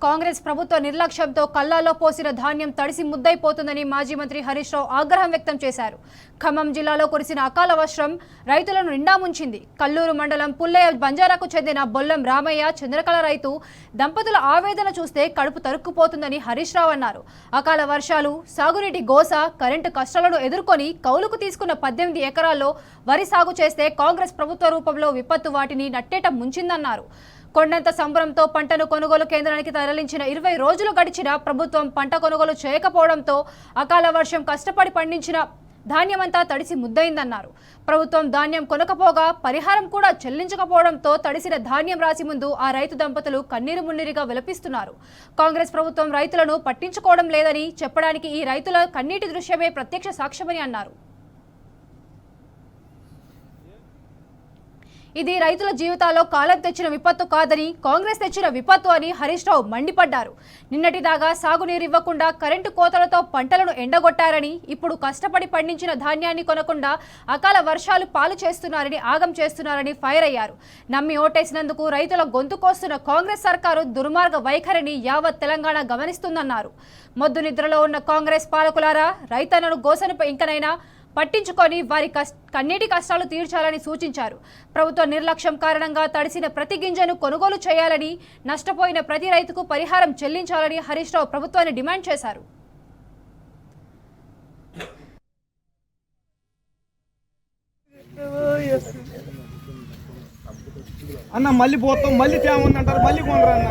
కాంగ్రెస్ ప్రభుత్వ నిర్లక్ష్యంతో కల్లాల్లో పోసిన ధాన్యం తడిసి ముద్దైపోతుందని మాజీ మంత్రి హరీష్ రావు ఆగ్రహం వ్యక్తం చేశారు. ఖమ్మం జిల్లాలో కురిసిన అకాల వర్షం రైతులను నిండా ముంచింది. కల్లూరు మండలం పుల్లయ్య బంజారాకు చెందిన బొల్లం రామయ్య చంద్రకళ రైతు దంపతుల ఆవేదన చూస్తే కడుపు తరుక్కుపోతుందని హరీష్ రావు అన్నారు. అకాల వర్షాలు, సాగునీటి గోస, కరెంటు కష్టాలను ఎదుర్కొని కౌలుకు తీసుకున్న 18 ఎకరాల్లో వరి సాగు చేస్తే కాంగ్రెస్ ప్రభుత్వ రూపంలో విపత్తు వాటిని నట్టేట ముంచిందన్నారు. కొండంత సంబరంతో పంటను కొనుగోలు కేంద్రానికి తరలించిన 20 రోజులు గడిచినా ప్రభుత్వం పంట కొనుగోలు చేయకపోవడంతో అకాల వర్షం కష్టపడి పండించిన ధాన్యమంతా తడిసి ముద్దయిందన్నారు. ప్రభుత్వం ధాన్యం కొనకపోగా పరిహారం కూడా చెల్లించకపోవడంతో తడిసిన ధాన్యం రాసి ముందు ఆ రైతు దంపతులు కన్నీరు మున్నీరుగా విలపిస్తున్నారు. కాంగ్రెస్ ప్రభుత్వం రైతులను పట్టించుకోవడం లేదని చెప్పడానికి ఈ రైతుల కన్నీటి దృశ్యమే ప్రత్యక్ష సాక్ష్యమని అన్నారు. ఇది రైతుల జీవితాల్లో కాలం తెచ్చిన విపత్తు కాదని, కాంగ్రెస్ తెచ్చిన విపత్తు అని హరీష్ రావు మండిపడ్డారు. నిన్నటిదాకా సాగునీరు ఇవ్వకుండా కరెంటు కోతలతో పంటలను ఎండగొట్టారని, ఇప్పుడు కష్టపడి పండించిన ధాన్యాన్ని కొనకుండా అకాల వర్షాలు పాలు చేస్తున్నారని, ఆగం చేస్తున్నారని ఫైర్ అయ్యారు. నమ్మి ఓటేసినందుకు రైతుల గొంతు కోస్తున్న కాంగ్రెస్ సర్కారు దుర్మార్గ వైఖరిని యావత్ తెలంగాణ గమనిస్తుందన్నారు. మొద్దు నిద్రలో ఉన్న కాంగ్రెస్ పాలకులారా, రైతన్నను గోసనుపై ఇంకనైనా పట్టించుకొని వారి కన్నీటి కష్టాలు తీర్చాలని సూచించారు. ప్రభుత్వ నిర్లక్ష్యం కారణంగా తడిసిన ప్రతి గింజను కొనుగోలు చేయాలని, నష్టపోయిన ప్రతి రైతుకు పరిహారం చెల్లించాలని హరీష్ రావు ప్రభుత్వాన్ని డిమాండ్ చేశారు. అన్న మళ్ళీ పోతాం, మళ్ళీ తేమంటారు, మళ్ళీ కొనరా అన్న.